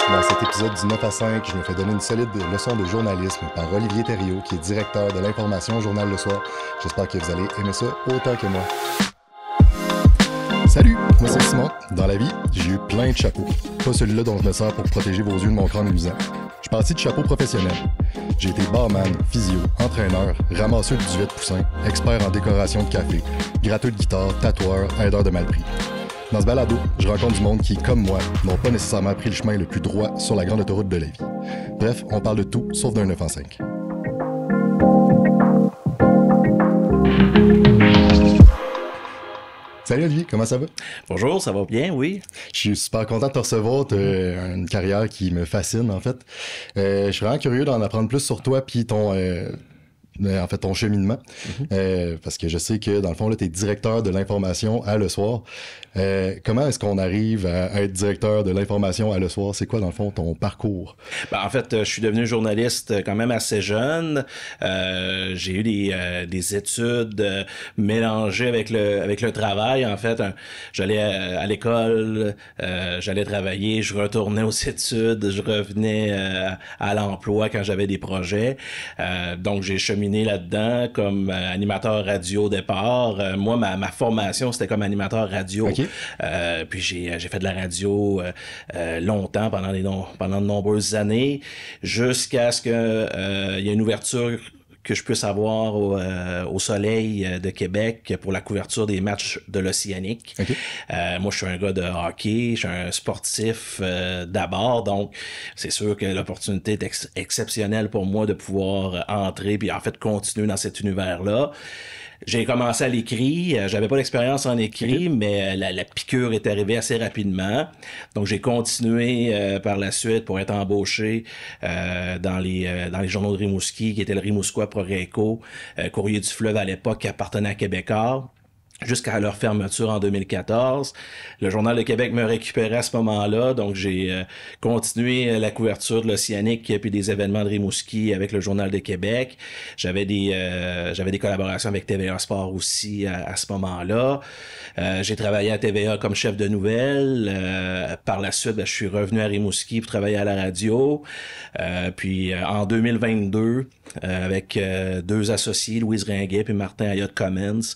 Dans cet épisode du 9 à 5, je me fais donner une solide leçon de journalisme par Olivier Thériault, qui est directeur de l'information au Journal Le Soir. J'espère que vous allez aimer ça autant que moi. Salut, moi c'est Simon. Dans la vie, j'ai eu plein de chapeaux. Pas celui-là dont je me sers pour protéger vos yeux de mon crâne luisant. Je suis parti de chapeaux professionnels. J'ai été barman, physio, entraîneur, ramasseur de duvet de poussin, expert en décoration de café, gratteux de guitare, tatoueur, aideur de malpris. Dans ce balado, je rencontre du monde qui, comme moi, n'ont pas nécessairement pris le chemin le plus droit sur la grande autoroute de la vie. Bref, on parle de tout, sauf d'un 9 en 5. Salut Olivier, comment ça va? Bonjour, ça va bien, oui. Je suis super content de te recevoir. Tu as une carrière qui me fascine, en fait. Je suis vraiment curieux d'en apprendre plus sur toi puis ton cheminement. Parce que je sais que, dans le fond, tu es directeur de l'information à Le Soir. Comment est-ce qu'on arrive à être directeur de l'information à Le Soir? C'est quoi, dans le fond, ton parcours? Ben, en fait, je suis devenu journaliste quand même assez jeune. J'ai eu des études mélangées avec le travail. En fait, j'allais à l'école, j'allais travailler, je retournais aux études, je revenais à l'emploi quand j'avais des projets. Donc, j'ai cheminé là-dedans comme animateur radio au départ. Moi, ma formation, c'était comme animateur radio. Okay. Puis j'ai fait de la radio longtemps, pendant de nombreuses années, jusqu'à ce que y ait une ouverture que je puisse avoir au Soleil de Québec pour la couverture des matchs de l'Océanique. Okay. Moi, je suis un gars de hockey, je suis un sportif d'abord, donc c'est sûr que l'opportunité est exceptionnelle pour moi de pouvoir entrer puis en fait continuer dans cet univers-là. J'ai commencé à l'écrit, j'avais pas d'expérience en écrit, mais la piqûre est arrivée assez rapidement. Donc j'ai continué par la suite pour être embauché dans les journaux de Rimouski, qui était le Rimouskois Progresso, Courrier du Fleuve à l'époque, qui appartenait à Québécois. Jusqu'à leur fermeture en 2014. Le Journal de Québec me récupérait à ce moment-là, donc j'ai continué la couverture de l'Océanique puis des événements de Rimouski avec le Journal de Québec. J'avais des collaborations avec TVA Sport aussi à ce moment-là. J'ai travaillé à TVA comme chef de nouvelles. Par la suite, je suis revenu à Rimouski pour travailler à la radio. Puis en 2022, avec deux associés, Louise Ringuet et Martin Ayotte-Commons,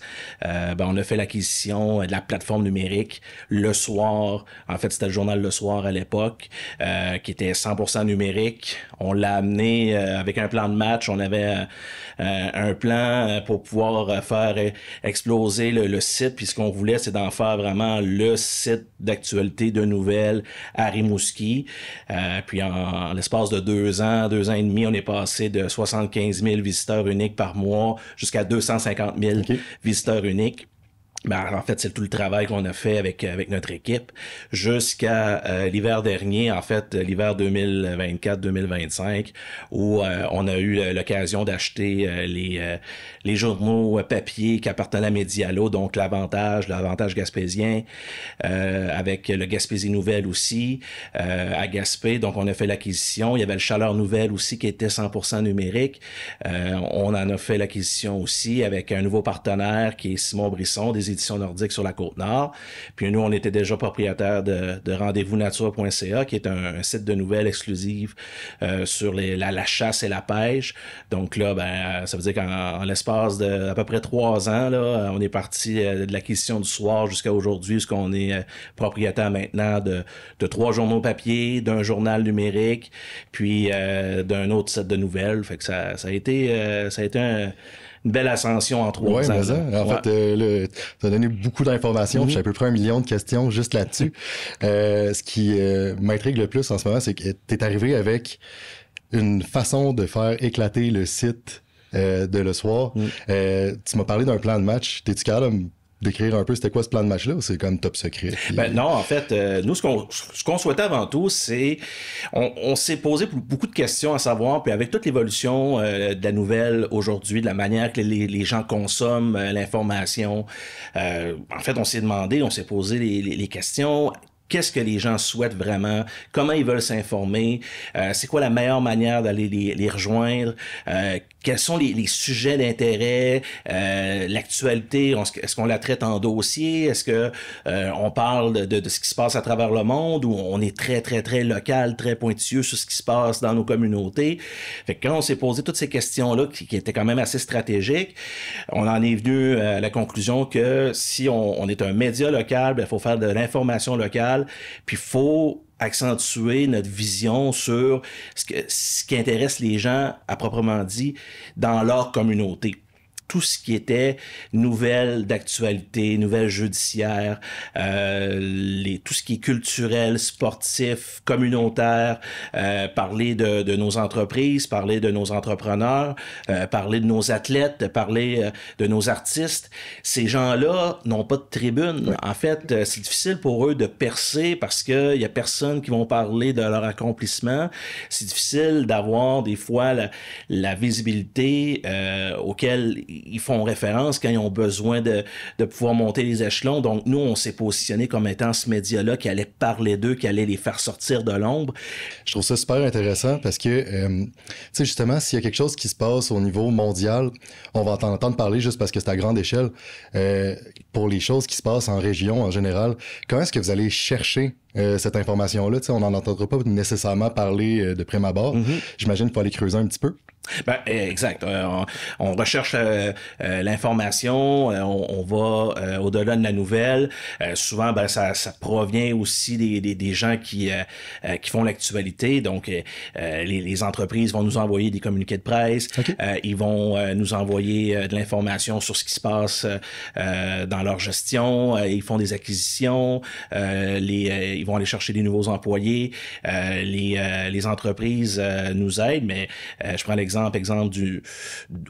on a fait l'acquisition de la plateforme numérique Le Soir. En fait, c'était le journal Le Soir à l'époque, qui était 100% numérique. On l'a amené avec un plan de match. On avait un plan pour pouvoir faire exploser le site. Puis ce qu'on voulait, c'est d'en faire vraiment le site d'actualité de nouvelles à Rimouski. Puis en l'espace de 2 ans et demi, on est passé de 75 000 visiteurs uniques par mois jusqu'à 250 000 visiteurs uniques. Ben, en fait, c'est tout le travail qu'on a fait avec notre équipe jusqu'à l'hiver dernier, en fait, l'hiver 2024-2025, où on a eu l'occasion d'acheter les journaux papier qui appartenaient à Medialo, donc l'Avantage Gaspésien, avec le Gaspésie Nouvelle aussi, à Gaspé. Donc, on a fait l'acquisition. Il y avait le Chaleur Nouvelle aussi qui était 100% numérique. On en a fait l'acquisition aussi avec un nouveau partenaire qui est Simon Brisson, des éditions nordiques sur la Côte-Nord. Puis nous, on était déjà propriétaire de rendez-vous-nature.ca, qui est un site de nouvelles exclusives sur la chasse et la pêche. Donc là, ça veut dire qu'en l'espace d'à peu près 3 ans, là, on est parti de l'acquisition du soir jusqu'à aujourd'hui, puisqu'on est propriétaire maintenant de 3 journaux papier, d'un journal numérique, puis d'un autre site de nouvelles. Fait que ça a été une belle ascension en 3 ans. En fait, tu as donné beaucoup d'informations. J'ai à peu près 1 million de questions juste là-dessus. Ce qui m'intrigue le plus en ce moment, c'est que tu es arrivé avec une façon de faire éclater le site de Le Soir. Tu m'as parlé d'un plan de match. T'es-tu capable de décrire un peu c'était quoi ce plan de match-là ou c'est comme top secret? Non, en fait, nous, ce qu'on souhaitait avant tout, c'est... On s'est posé beaucoup de questions à savoir, puis avec toute l'évolution de la nouvelle aujourd'hui, de la manière que les gens consomment l'information, en fait, on s'est posé les questions... Qu'est-ce que les gens souhaitent vraiment? Comment ils veulent s'informer? C'est quoi la meilleure manière d'aller les rejoindre? quels sont les sujets d'intérêt, l'actualité, est-ce qu'on la traite en dossier, est-ce que on parle de ce qui se passe à travers le monde, ou on est très, très, très local, très pointilleux sur ce qui se passe dans nos communautés. Fait que quand on s'est posé toutes ces questions-là, qui étaient quand même assez stratégiques, on en est venu à la conclusion que si on est un média local, il faut faire de l'information locale, puis il faut accentuer notre vision sur ce qui intéresse les gens, à proprement dit, dans leur communauté. Tout ce qui était nouvelles d'actualité, nouvelles judiciaires, tout ce qui est culturel, sportif, communautaire, parler de nos entreprises, parler de nos entrepreneurs, parler de nos athlètes, parler de nos artistes. Ces gens-là n'ont pas de tribune. Ouais. En fait, c'est difficile pour eux de percer parce qu'il y a personne qui vont parler de leur accomplissement. C'est difficile d'avoir des fois la visibilité auquel ils font référence quand ils ont besoin de pouvoir monter les échelons. Donc, nous, on s'est positionné comme étant ce média-là qui allait parler d'eux, qui allait les faire sortir de l'ombre. Je trouve ça super intéressant parce que, tu sais, justement, s'il y a quelque chose qui se passe au niveau mondial, on va en entendre parler juste parce que c'est à grande échelle. Pour les choses qui se passent en région, en général, comment est-ce que vous allez chercher cette information-là? Tu sais, on n'en entendra pas nécessairement parler de prime abord. Mm-hmm. J'imagine qu'il faut aller creuser un petit peu. Ben, exact. On recherche l'information, on va au-delà de la nouvelle. Souvent, ben ça provient aussi des gens qui font l'actualité. Donc, les entreprises vont nous envoyer des communiqués de presse. Okay. Ils vont nous envoyer de l'information sur ce qui se passe dans leur gestion. Ils font des acquisitions. Ils vont aller chercher des nouveaux employés. Les entreprises nous aident, mais je prends l'exemple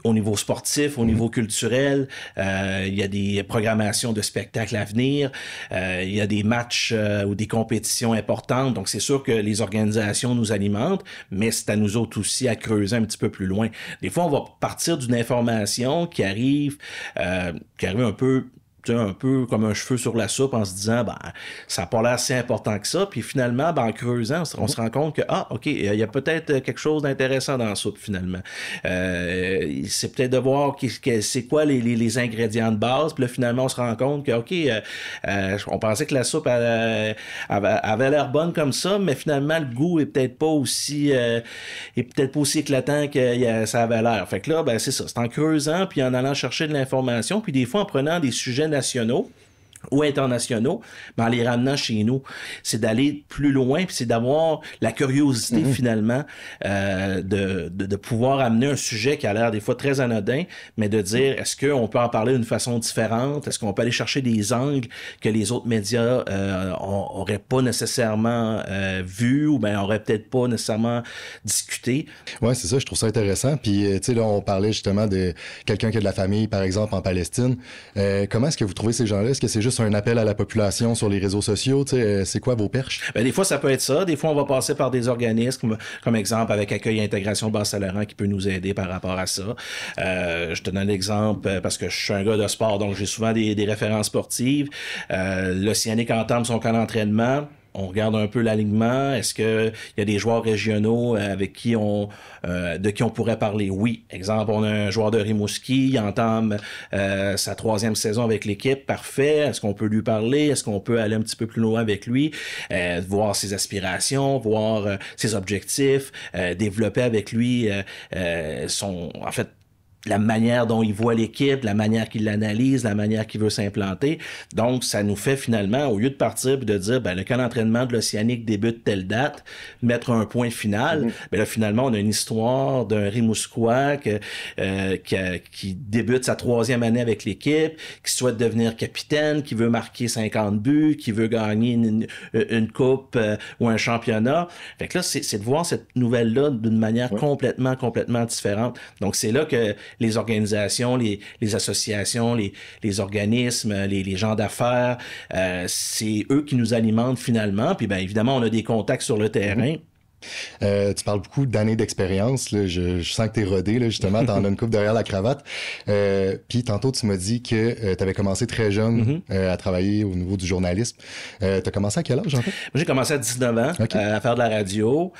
au niveau sportif, au niveau culturel, il y a des programmations de spectacles à venir, il y a des matchs ou des compétitions importantes, donc c'est sûr que les organisations nous alimentent, mais c'est à nous autres aussi à creuser un petit peu plus loin. Des fois, on va partir d'une information qui arrive un peu comme un cheveu sur la soupe en se disant, ben, ça n'a pas l'air si important que ça. Puis finalement, ben, en creusant, on se rend compte que, OK, il y a peut-être quelque chose d'intéressant dans la soupe, finalement. C'est peut-être de voir c'est quoi les ingrédients de base. Puis là, finalement, on se rend compte que, OK, on pensait que la soupe avait l'air bonne comme ça, mais finalement, le goût est peut-être pas aussi éclatant que ça avait l'air. Fait que là, ben, c'est ça. C'est en creusant, puis en allant chercher de l'information, puis des fois en prenant des sujets nationaux ou internationaux, mais en les ramenant chez nous. C'est d'aller plus loin, puis c'est d'avoir la curiosité finalement de pouvoir amener un sujet qui a l'air des fois très anodin, mais de dire, est-ce qu'on peut en parler d'une façon différente? Est-ce qu'on peut aller chercher des angles que les autres médias auraient pas nécessairement vus ou ben auraient peut-être pas nécessairement discuté? Ouais, c'est ça, je trouve ça intéressant. Puis, tu sais, là, on parlait justement de quelqu'un qui a de la famille, par exemple, en Palestine. Comment est-ce que vous trouvez ces gens-là? Est-ce que c'est juste un appel à la population sur les réseaux sociaux? C'est quoi vos perches? Ben, des fois, ça peut être ça. Des fois, on va passer par des organismes, comme exemple avec Accueil et Intégration Bas-Saint-Laurent qui peut nous aider par rapport à ça. Je te donne l'exemple parce que je suis un gars de sport, donc j'ai souvent des références sportives. L'Océanique entame son camp d'entraînement. On regarde un peu l'alignement. Est-ce que il y a des joueurs régionaux de qui on pourrait parler? Oui. Exemple, on a un joueur de Rimouski, il entame sa 3e saison avec l'équipe. Parfait. Est-ce qu'on peut lui parler? Est-ce qu'on peut aller un petit peu plus loin avec lui? Voir ses aspirations, voir ses objectifs, développer avec lui la manière dont il voit l'équipe, la manière qu'il l'analyse, la manière qu'il veut s'implanter. Donc, ça nous fait finalement, au lieu de partir et de dire, ben, le camp d'entraînement de l'Océanique débute telle date, mettre un point final, ben là, finalement, on a une histoire d'un Rimouskois qui débute sa 3e année avec l'équipe, qui souhaite devenir capitaine, qui veut marquer 50 buts, qui veut gagner une coupe ou un championnat. Fait que là, c'est de voir cette nouvelle-là d'une manière complètement différente. Donc, c'est là que les organisations, les associations, les organismes, les gens d'affaires, c'est eux qui nous alimentent finalement. Puis bien évidemment, on a des contacts sur le terrain. Tu parles beaucoup d'années d'expérience. Là. Je sens que t'es rodé, là, justement. T'en as une coupe derrière la cravate. Puis tantôt, tu m'as dit que t'avais commencé très jeune à travailler au niveau du journalisme. T'as commencé à quel âge, en fait? Moi, j'ai commencé à 19 ans à faire de la radio.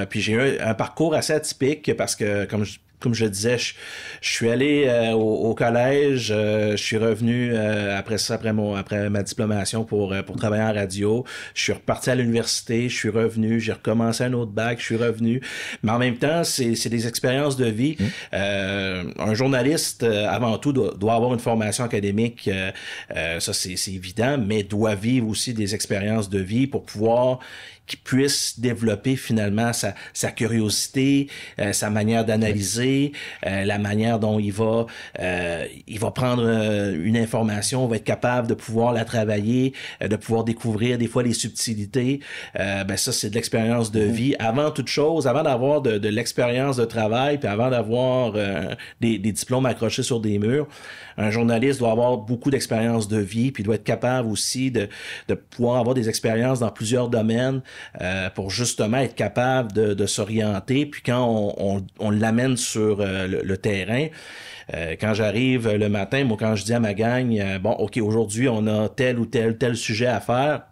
Puis j'ai eu un parcours assez atypique parce que, comme comme je le disais, je suis allé au collège, je suis revenu après ça, après ma diplomation pour travailler en radio. Je suis reparti à l'université, je suis revenu, j'ai recommencé un autre bac, je suis revenu. Mais en même temps, c'est des expériences de vie. Un journaliste, avant tout, doit avoir une formation académique, ça c'est évident, mais doit vivre aussi des expériences de vie pour pouvoir qu'il puisse développer finalement sa curiosité, sa manière d'analyser, la manière dont il va prendre une information, va être capable de pouvoir la travailler, de pouvoir découvrir des fois les subtilités. Ça, c'est de l'expérience de vie. Avant toute chose, avant d'avoir de l'expérience de travail, puis avant d'avoir des diplômes accrochés sur des murs, un journaliste doit avoir beaucoup d'expérience de vie, puis doit être capable aussi de pouvoir avoir des expériences dans plusieurs domaines pour justement être capable de s'orienter. Puis quand on l'amène sur le terrain, quand j'arrive le matin, moi quand je dis à ma gang, OK, aujourd'hui on a tel ou tel sujet à faire.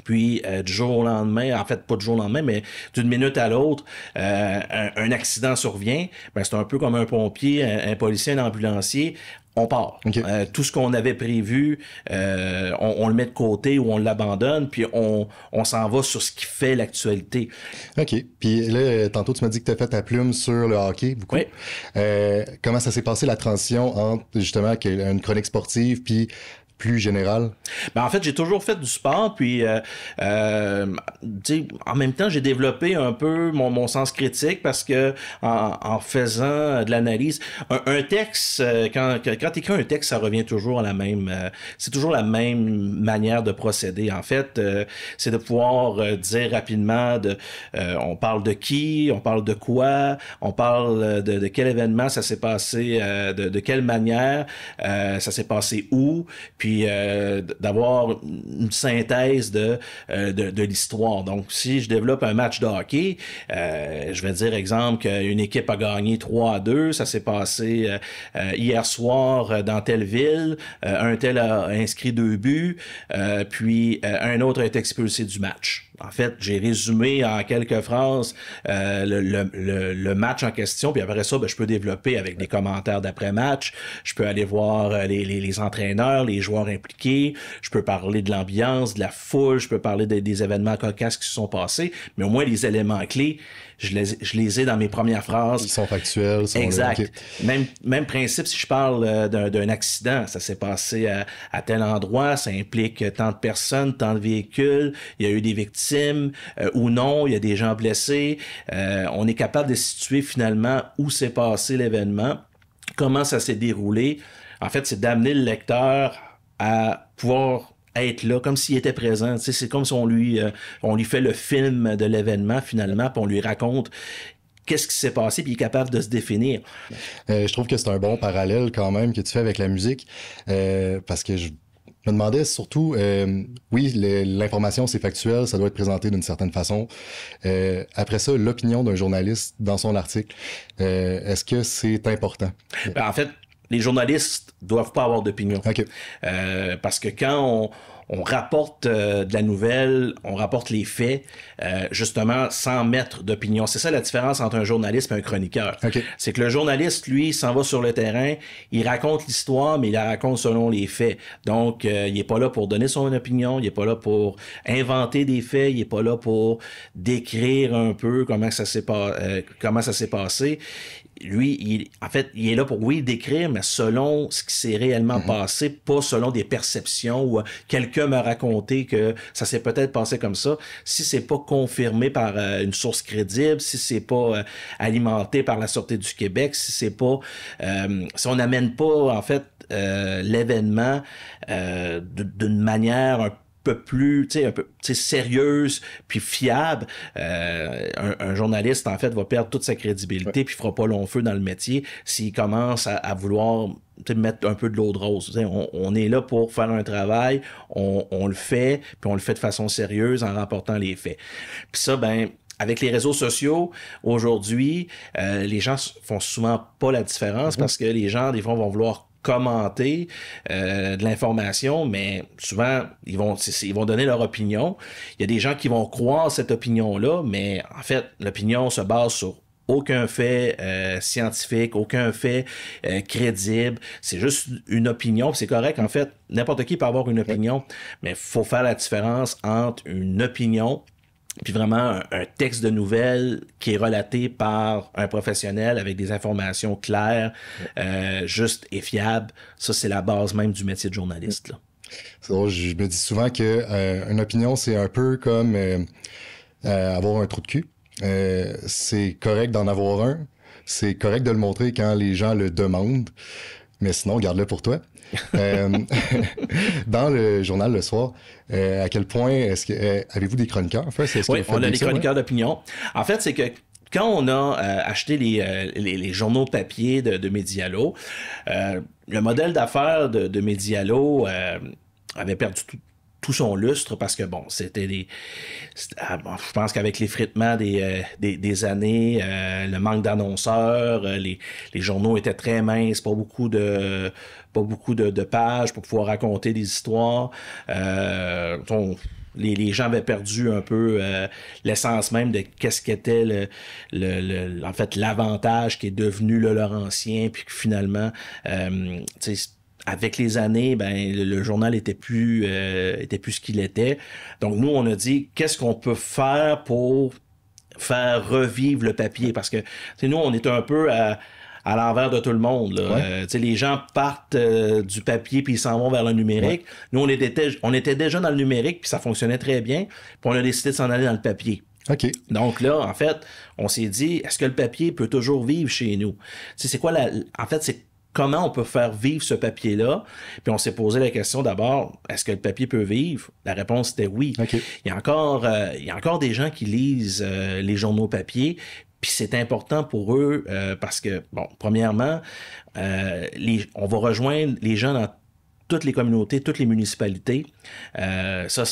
Puis du jour au lendemain, en fait pas du jour au lendemain, mais d'une minute à l'autre, un accident survient. C'est un peu comme un pompier, un policier, un ambulancier. On part. Okay. Tout ce qu'on avait prévu, on le met de côté ou on l'abandonne, puis on s'en va sur ce qui fait l'actualité. OK. Puis là, tantôt, tu m'as dit que tu as fait ta plume sur le hockey, beaucoup. Oui. Comment ça s'est passé, la transition entre, justement, une chronique sportive, puis plus général? En fait, j'ai toujours fait du sport, puis en même temps, j'ai développé un peu mon sens critique parce que en faisant de l'analyse, un texte, quand tu écris un texte, ça revient toujours à la même, c'est toujours la même manière de procéder. En fait, c'est de pouvoir dire rapidement on parle de qui, on parle de quoi, on parle de quel événement ça s'est passé, de quelle manière, ça s'est passé où, puis d'avoir une synthèse de l'histoire. Donc, si je développe un match de hockey, je vais dire, exemple, qu'une équipe a gagné 3-2, ça s'est passé hier soir dans telle ville, un tel a inscrit 2 buts, puis un autre a été expulsé du match. En fait, j'ai résumé en quelques phrases le match en question, puis après ça, je peux développer avec des commentaires d'après-match, je peux aller voir les entraîneurs, les joueurs impliqués, je peux parler de l'ambiance, de la foule, je peux parler des événements cocasses qui se sont passés, mais au moins les éléments clés, je les ai dans mes premières phrases. Ils sont factuels. Exact. Okay. Même principe, si je parle d'un accident, ça s'est passé à tel endroit, ça implique tant de personnes, tant de véhicules, il y a eu des victimes ou non, il y a des gens blessés. On est capable de situer finalement où s'est passé l'événement, comment ça s'est déroulé. En fait, c'est d'amener le lecteur à pouvoir être là, comme s'il était présent. Tu sais, c'est comme si on lui fait le film de l'événement, finalement, puis on lui raconte qu'est-ce qui s'est passé, puis il est capable de se définir. Je trouve que c'est un bon parallèle, quand même, que tu fais avec la musique, parce que je me demandais surtout, oui, l'information, c'est factuel, ça doit être présenté d'une certaine façon. Après ça, l'opinion d'un journaliste dans son article, est-ce que c'est important? En fait, les journalistes doivent pas avoir d'opinion. Okay. Parce que quand on rapporte de la nouvelle, on rapporte les faits, justement, sans mettre d'opinion. C'est ça la différence entre un journaliste et un chroniqueur. Okay. C'est que le journaliste, lui, s'en va sur le terrain, il raconte l'histoire, mais il la raconte selon les faits. Donc, il est pas là pour donner son opinion, il est pas là pour inventer des faits, il est pas là pour décrire un peu comment ça s'est passé. Lui, en fait, il est là pour, oui, décrire, mais selon ce qui s'est réellement passé, pas selon des perceptions ou quelqu'un m'a raconté que ça s'est peut-être passé comme ça. Si c'est pas confirmé par une source crédible, si c'est pas alimenté par la Sûreté du Québec, si on n'amène pas, en fait, l'événement d'une manière un peu plus, un peu sérieuse puis fiable, un journaliste en fait va perdre toute sa crédibilité puis fera pas long feu dans le métier s'il commence à vouloir mettre un peu de l'eau de rose. On est là pour faire un travail, on le fait, puis on le fait de façon sérieuse en rapportant les faits. Puis ça, avec les réseaux sociaux, aujourd'hui, les gens font souvent pas la différence parce que les gens, des fois, vont vouloir commenter de l'information, mais souvent, ils vont donner leur opinion. Il y a des gens qui vont croire cette opinion-là, mais en fait, l'opinion se base sur aucun fait scientifique, aucun fait crédible. C'est juste une opinion. C'est correct, en fait. N'importe qui peut avoir une opinion, mais il faut faire la différence entre une opinion puis vraiment un texte de nouvelle qui est relaté par un professionnel avec des informations claires, justes et fiables. Ça, c'est la base même du métier de journaliste, là. Je me dis souvent que une opinion, c'est un peu comme avoir un trou de cul. C'est correct d'en avoir un. C'est correct de le montrer quand les gens le demandent. Mais sinon, garde-le pour toi. Dans le journal le soir, à quel point est-ce que avez-vous des chroniqueurs? Oui, on a des chroniqueurs d'opinion. En fait, c'est que quand on a acheté les journaux papier de Medialo, le modèle d'affaires de Medialo avait perdu tout son lustre parce que, bon, je pense qu'avec l'effritement des années, le manque d'annonceurs, les journaux étaient très minces, pas beaucoup de pages pour pouvoir raconter des histoires. Les gens avaient perdu un peu l'essence même de qu'est-ce qu'était en fait, l'avantage qui est devenu le Laurentien, puis que finalement, avec les années, ben le journal était plus ce qu'il était. Donc nous, on a dit qu'est-ce qu'on peut faire pour faire revivre le papier, parce que nous, on est un peu à l'envers de tout le monde, là. Les gens partent du papier puis ils s'en vont vers le numérique. Ouais. Nous, on était déjà dans le numérique puis ça fonctionnait très bien. Puis on a décidé de s'en aller dans le papier. OK. Donc là, en fait, on s'est dit, est-ce que le papier peut toujours vivre chez nous? C'est quoi en fait, c'est comment on peut faire vivre ce papier-là? Puis on s'est posé la question d'abord, est-ce que le papier peut vivre? La réponse était oui. Okay. Il y a encore des gens qui lisent les journaux papier, puis c'est important pour eux parce que, bon, premièrement, on va rejoindre les gens dans toutes les communautés, toutes les municipalités. Ça,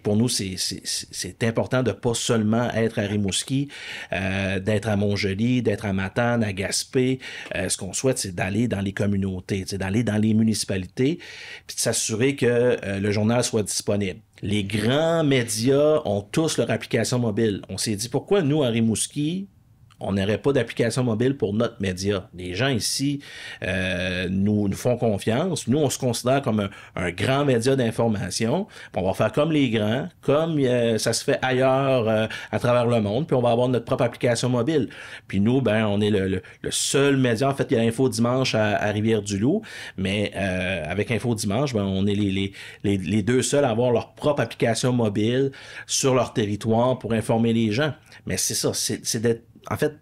pour nous, c'est important de pas seulement être à Rimouski, d'être à Montjoly, d'être à Matane, à Gaspé. Ce qu'on souhaite, c'est d'aller dans les communautés, d'aller dans les municipalités, puis de s'assurer que le journal soit disponible. Les grands médias ont tous leur application mobile. On s'est dit, pourquoi nous, à Rimouski, on n'aurait pas d'application mobile pour notre média? Les gens ici nous font confiance. Nous, on se considère comme un grand média d'information. On va faire comme les grands, comme ça se fait ailleurs à travers le monde, puis on va avoir notre propre application mobile. Puis nous, ben, on est le seul média. En fait, il y a Info Dimanche à Rivière-du-Loup, mais avec Info Dimanche, ben, on est les deux seuls à avoir leur propre application mobile sur leur territoire pour informer les gens. Mais c'est ça, c'est d'être en fait,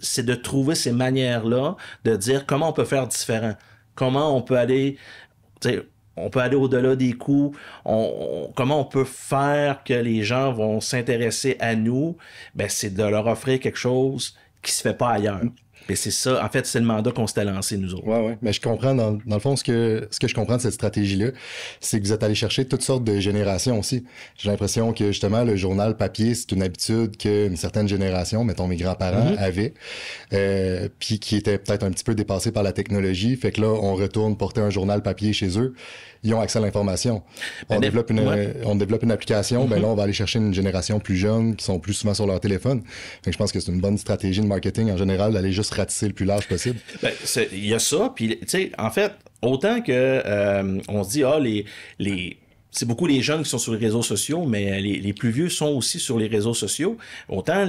c'est de trouver ces manières-là, de dire comment on peut faire différent, comment on peut aller au-delà des coûts, comment on peut faire que les gens vont s'intéresser à nous, ben c'est de leur offrir quelque chose qui se fait pas ailleurs. Et c'est ça, en fait, c'est le mandat qu'on s'était lancé, nous autres. Oui. Mais je comprends, dans le fond, ce que je comprends de cette stratégie-là, c'est que vous êtes allé chercher toutes sortes de générations aussi. J'ai l'impression que, justement, le journal papier, c'est une habitude qu'une certaine génération, mettons mes grands-parents, avaient, puis qui était peut-être un petit peu dépassée par la technologie. Fait que là, on retourne porter un journal papier chez eux. Ils ont accès à l'information. On développe une application, ben là, on va aller chercher une génération plus jeune qui sont plus souvent sur leur téléphone. Fait que je pense que c'est une bonne stratégie de marketing en général d'aller juste ratisser le plus large possible. Ben, il y a ça, puis tu sais, en fait, autant que on se dit, c'est beaucoup les jeunes qui sont sur les réseaux sociaux, mais les plus vieux sont aussi sur les réseaux sociaux. Autant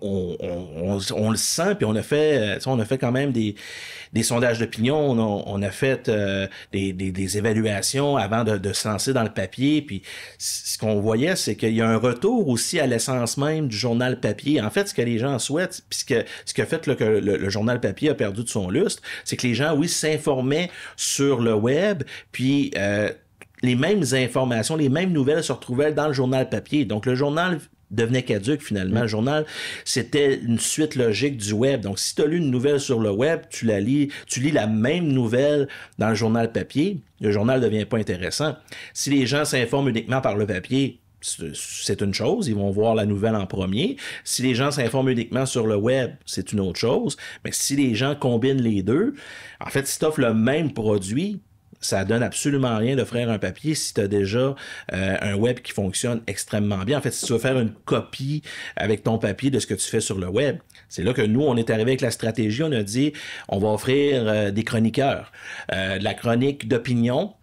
on le sent, puis on a fait quand même des sondages d'opinion, on a fait des évaluations avant de se lancer dans le papier, puis ce qu'on voyait, c'est qu'il y a un retour aussi à l'essence même du journal papier. En fait, ce que les gens souhaitent, puis ce qui a fait là, que le journal papier a perdu de son lustre, c'est que les gens, oui, s'informaient sur le web, puis les mêmes informations, les mêmes nouvelles se retrouvaient dans le journal papier. Donc, le journal devenait caduque, finalement. Le journal, c'était une suite logique du web. Donc, si tu as lu une nouvelle sur le web, tu lis la même nouvelle dans le journal papier, le journal ne devient pas intéressant. Si les gens s'informent uniquement par le papier, c'est une chose, ils vont voir la nouvelle en premier. Si les gens s'informent uniquement sur le web, c'est une autre chose. Mais si les gens combinent les deux, en fait, si tu offres le même produit, ça donne absolument rien d'offrir un papier si tu as déjà un web qui fonctionne extrêmement bien. En fait, si tu veux faire une copie avec ton papier de ce que tu fais sur le web, c'est là que nous, on est arrivé avec la stratégie, on a dit, on va offrir des chroniqueurs, de la chronique d'opinion.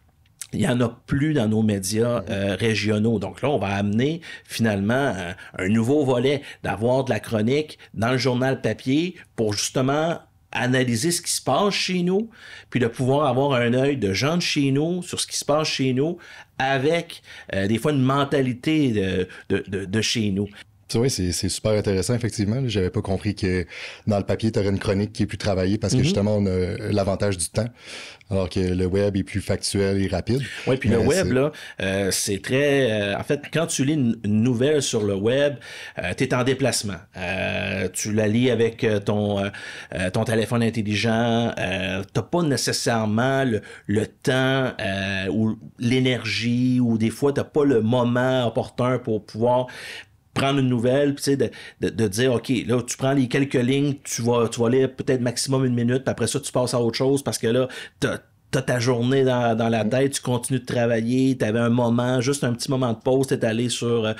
Il n'y en a plus dans nos médias régionaux. Donc là, on va amener finalement un nouveau volet, d'avoir de la chronique dans le journal papier pour justement analyser ce qui se passe chez nous, puis de pouvoir avoir un œil de gens de chez nous sur ce qui se passe chez nous avec des fois une mentalité de chez nous. Oui, c'est super intéressant, effectivement. J'avais pas compris que dans le papier, tu aurais une chronique qui est plus travaillée parce que justement, on a l'avantage du temps, alors que le web est plus factuel et rapide. Oui, puis le web, là, c'est très... en fait, quand tu lis une nouvelle sur le web, tu es en déplacement. Tu la lis avec ton téléphone intelligent. T'as pas nécessairement le temps ou l'énergie, ou des fois, t'as pas le moment opportun pour pouvoir prendre une nouvelle, puis de dire, OK, là, tu prends les quelques lignes, tu vas lire peut-être maximum 1 minute, puis après ça, tu passes à autre chose, parce que là, t'as ta journée dans la tête, tu continues de travailler, tu avais un moment, juste un petit moment de pause, tu es allé sur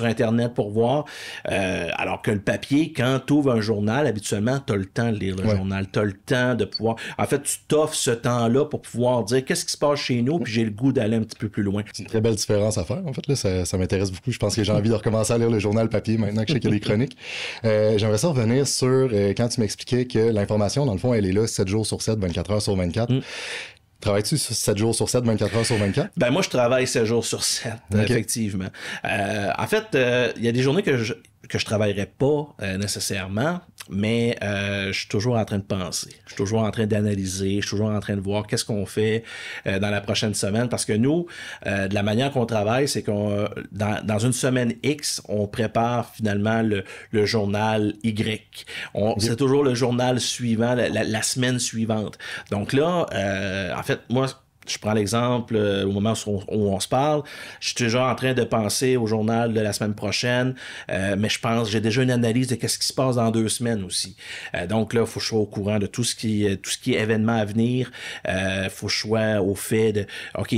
Internet pour voir. Alors que le papier, quand tu ouvres un journal, habituellement, tu as le temps de lire le journal, tu as le temps de pouvoir... En fait, tu t'offres ce temps-là pour pouvoir dire qu'est-ce qui se passe chez nous, puis j'ai le goût d'aller un petit peu plus loin. C'est une très belle différence à faire, en fait. Là, ça m'intéresse beaucoup. Je pense que j'ai envie de recommencer à lire le journal papier maintenant que je sais qu'il y a les chroniques. J'aimerais ça revenir sur quand tu m'expliquais que l'information, dans le fond, elle est là 7 jours sur 7, 24 heures sur 24. Travailles-tu 7 jours sur 7, 24 heures sur 24? Ben moi, je travaille 7 jours sur 7, effectivement. En fait, il y a des journées que je travaillerai pas nécessairement, mais je suis toujours en train de penser. Je suis toujours en train d'analyser. Je suis toujours en train de voir qu'est-ce qu'on fait dans la prochaine semaine. Parce que nous, de la manière qu'on travaille, c'est qu'on dans une semaine X, on prépare finalement le journal Y. C'est toujours le journal suivant, la semaine suivante. Donc là, en fait, moi, je prends l'exemple au moment où on se parle, je suis toujours en train de penser au journal de la semaine prochaine, mais j'ai déjà une analyse de qu'est-ce qui se passe dans 2 semaines aussi. Donc là, il faut que je sois au courant de tout ce qui est événement à venir. Faut que je sois au fait de, OK,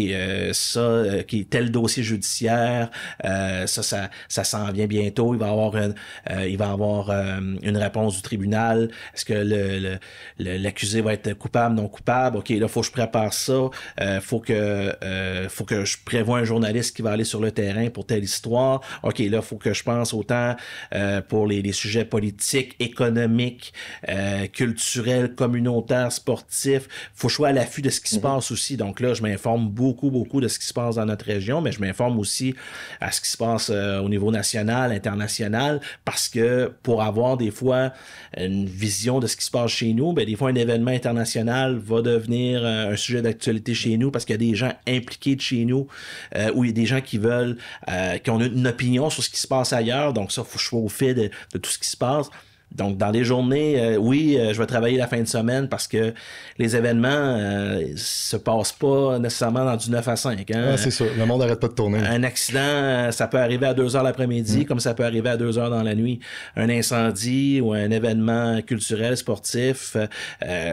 tel dossier judiciaire, ça s'en vient bientôt. Il va y avoir une réponse du tribunal. Est-ce que l'accusé va être coupable, non coupable? OK, là, faut que je prépare ça. Faut que je prévoie un journaliste qui va aller sur le terrain pour telle histoire. OK, là, faut que je pense autant pour les sujets politiques, économiques, culturels, communautaires, sportifs. Faut que je sois à l'affût de ce qui se passe aussi. Donc là, je m'informe beaucoup de ce qui se passe dans notre région, mais je m'informe aussi à ce qui se passe au niveau national, international, parce que pour avoir des fois une vision de ce qui se passe chez nous, ben des fois un événement international va devenir un sujet d'actualité chez nous parce qu'il y a des gens impliqués de chez nous ou il y a des gens qui veulent qui ont une opinion sur ce qui se passe ailleurs. Donc ça, il faut que je sois au fait de tout ce qui se passe. Donc, dans les journées, je vais travailler la fin de semaine parce que les événements se passent pas nécessairement dans du 9 à 5. Hein? Ah, c'est sûr, le monde n'arrête pas de tourner. Un accident, ça peut arriver à 2 heures l'après-midi, comme ça peut arriver à 2 heures dans la nuit. Un incendie ou un événement culturel, sportif,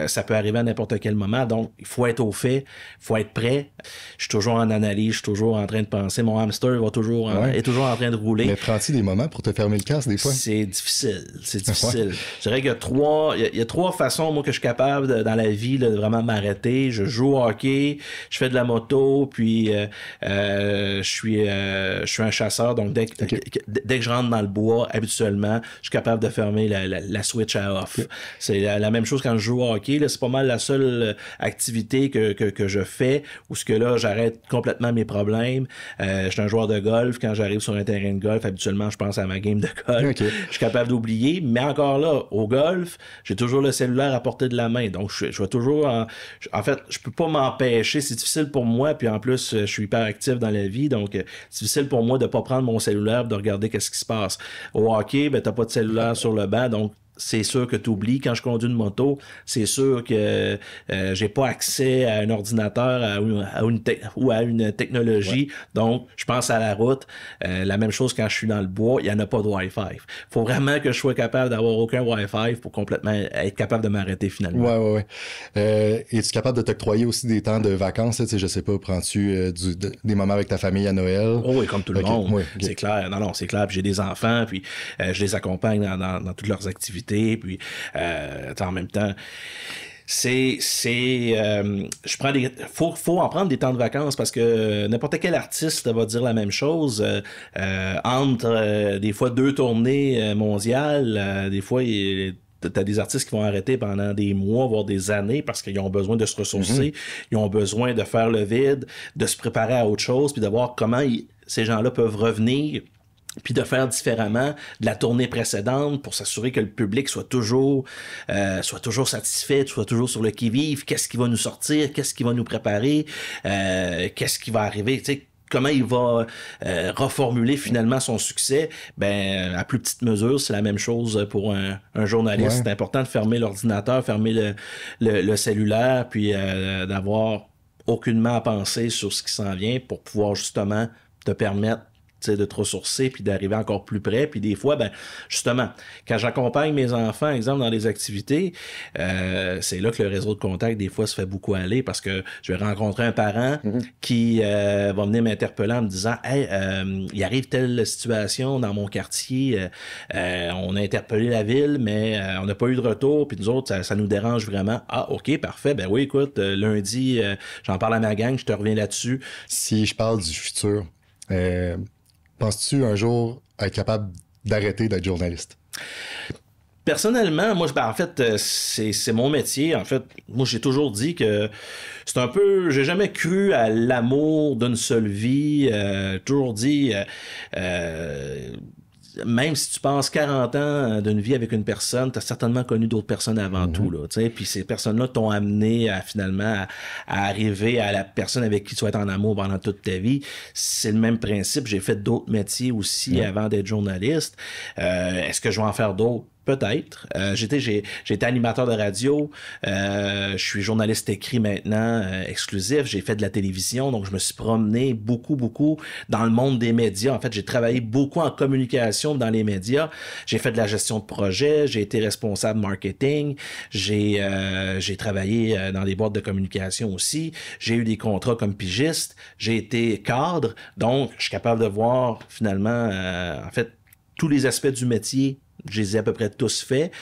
ça peut arriver à n'importe quel moment. Donc, il faut être au fait, il faut être prêt. Je suis toujours en analyse, je suis toujours en train de penser. Mon hamster est toujours en train de rouler. Mais prends-tu des moments pour te fermer le casque des fois? C'est difficile. Je dirais qu'il y a 3 façons, moi, que je suis capable dans la vie de vraiment m'arrêter. Je joue au hockey, je fais de la moto, puis je suis un chasseur. Donc, dès que je rentre dans le bois, habituellement, je suis capable de fermer la switch à off. Okay. C'est la même chose quand je joue au hockey. Là, c'est pas mal la seule activité que je fais où ce que là, j'arrête complètement mes problèmes. Je suis un joueur de golf. Quand j'arrive sur un terrain de golf, habituellement, je pense à ma game de golf. Okay. Je suis capable d'oublier, mais encore là, au golf, j'ai toujours le cellulaire à portée de la main. Donc, je vais toujours... En fait, je peux pas m'empêcher. C'est difficile pour moi. Puis en plus, je suis hyper actif dans la vie. Donc, c'est difficile pour moi de pas prendre mon cellulaire et de regarder qu'est-ce qui se passe. Au hockey, ben, t'as pas de cellulaire sur le banc. Donc, c'est sûr que tu oublies. Quand je conduis une moto, c'est sûr que j'ai pas accès à un ordinateur ou à une technologie. Ouais. Donc, je pense à la route. La même chose quand je suis dans le bois, il n'y en a pas de Wi-Fi. Faut vraiment que je sois capable d'avoir aucun Wi-Fi pour complètement être capable de m'arrêter finalement. Ouais. Es-tu capable de t'octroyer aussi des temps de vacances? Tu sais, je sais pas, prends-tu des moments avec ta famille à Noël? Oh oui, comme tout le monde. Oui, okay. C'est clair. Non, c'est clair. Puis j'ai des enfants, puis je les accompagne dans toutes leurs activités. Puis en même temps, je prends faut en prendre des temps de vacances parce que n'importe quel artiste va dire la même chose entre des fois 2 tournées mondiales, des fois t'as des artistes qui vont arrêter pendant des mois, voire des années, parce qu'ils ont besoin de se ressourcer, ils ont besoin de faire le vide, de se préparer à autre chose, puis de voir comment ces gens-là peuvent revenir, puis de faire différemment de la tournée précédente pour s'assurer que le public soit toujours satisfait, soit toujours sur le qui-vive, qu'est-ce qui va nous sortir, qu'est-ce qui va nous préparer, qu'est-ce qui va arriver, tu sais, comment il va reformuler finalement son succès. Ben, à plus petite mesure, c'est la même chose pour un journaliste. Ouais. C'est important de fermer l'ordinateur, fermer le cellulaire, puis d'avoir aucunement à penser sur ce qui s'en vient pour pouvoir justement te permettre de te ressourcer puis d'arriver encore plus près. Puis des fois, ben justement, quand j'accompagne mes enfants, exemple, dans des activités, c'est là que le réseau de contact, des fois, se fait beaucoup aller parce que je vais rencontrer un parent qui va venir m'interpeller en me disant « Hey, il arrive telle situation dans mon quartier, on a interpellé la ville, mais on n'a pas eu de retour, puis nous autres, ça nous dérange vraiment. » Ah, OK, parfait. Ben oui, écoute, lundi, j'en parle à ma gang, je te reviens là-dessus. Si je parle du futur, penses-tu un jour être capable d'arrêter d'être journaliste? Personnellement, moi, en fait, c'est mon métier. En fait, moi, j'ai toujours dit que c'est un peu... J'ai jamais cru à l'amour d'une seule vie. Toujours dit... même si tu passes 40 ans d'une vie avec une personne, tu as certainement connu d'autres personnes avant tout, là, tu sais, puis ces personnes-là t'ont amené à finalement à arriver à la personne avec qui tu vas être en amour pendant toute ta vie. C'est le même principe. J'ai fait d'autres métiers aussi avant d'être journaliste. Est-ce que je vais en faire d'autres? Peut-être. J'étais animateur de radio. Je suis journaliste écrit maintenant, exclusif. J'ai fait de la télévision, donc je me suis promené beaucoup dans le monde des médias. En fait, j'ai travaillé beaucoup en communication dans les médias. J'ai fait de la gestion de projet. J'ai été responsable marketing. J'ai travaillé dans des boîtes de communication aussi. J'ai eu des contrats comme pigiste. J'ai été cadre. Donc, je suis capable de voir finalement, en fait, tous les aspects du métier. Je les ai à peu près tous faits.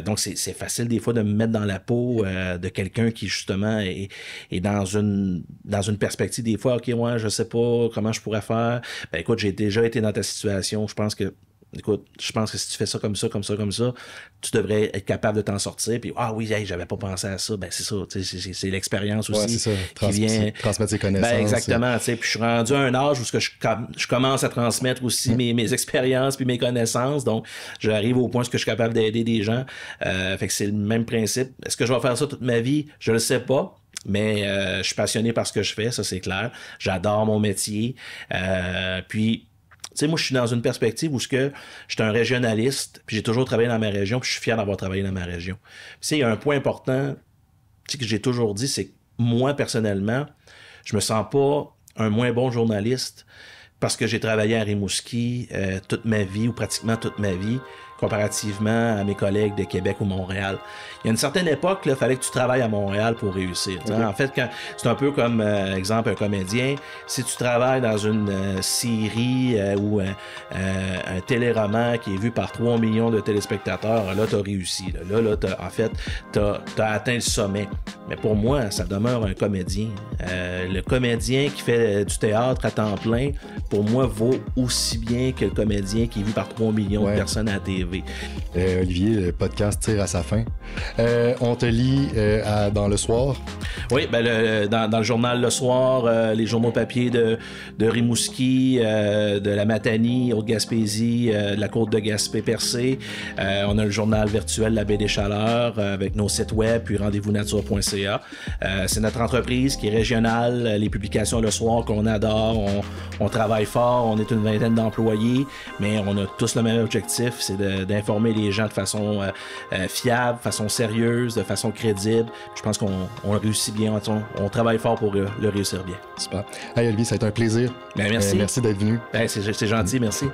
Donc, c'est facile des fois de me mettre dans la peau de quelqu'un qui, justement, est dans une perspective des fois, OK, moi, je sais pas comment je pourrais faire. Ben, écoute, j'ai déjà été dans ta situation. Je pense que si tu fais ça comme ça, tu devrais être capable de t'en sortir. Puis, ah oui, hey, j'avais pas pensé à ça. Ben, c'est ça. C'est l'expérience aussi. Ouais, c'est ça. Qui vient transmettre ses connaissances. Ben, exactement. Puis, je suis rendu à un âge où je commence à transmettre aussi mes expériences puis mes connaissances. Donc, j'arrive au point où je suis capable d'aider des gens. Fait que c'est le même principe. Est-ce que je vais faire ça toute ma vie? Je le sais pas. Mais je suis passionné par ce que je fais, ça c'est clair. J'adore mon métier. Puis, tu sais, moi, je suis dans une perspective où je suis un régionaliste, puis j'ai toujours travaillé dans ma région, puis je suis fier d'avoir travaillé dans ma région. Tu sais, il y a un point important que j'ai toujours dit, c'est que moi, personnellement, je me sens pas un moins bon journaliste parce que j'ai travaillé à Rimouski toute ma vie, ou pratiquement toute ma vie, comparativement à mes collègues de Québec ou Montréal. Il y a une certaine époque, il fallait que tu travailles à Montréal pour réussir. Okay. En fait, c'est un peu comme, exemple, un comédien. Si tu travailles dans une série ou un téléroman qui est vu par 3 millions de téléspectateurs, là, tu as réussi. Là, t'as atteint le sommet. Mais pour moi, ça demeure un comédien. Le comédien qui fait du théâtre à temps plein, pour moi, vaut aussi bien que le comédien qui est vu par 3 millions de personnes à la TV. Olivier, le podcast tire à sa fin. On te lit dans Le Soir. Oui, ben dans le journal Le Soir, les journaux papier de Rimouski, de la Matanie, Haute-Gaspésie, de la Côte de Gaspé-Percé. On a le journal virtuel La Baie des Chaleurs avec nos sites web, puis rendez-vous-nature.ca. C'est notre entreprise qui est régionale, les publications Le Soir qu'on adore. On travaille fort, on est une vingtaine d'employés, mais on a tous le même objectif, c'est de d'informer les gens de façon fiable, de façon sérieuse, de façon crédible. Je pense qu'on réussit bien, on travaille fort pour le réussir bien. Super. Hey Olivier, ça a été un plaisir. Ben, merci. Merci d'être venu. Ben, c'est gentil, merci.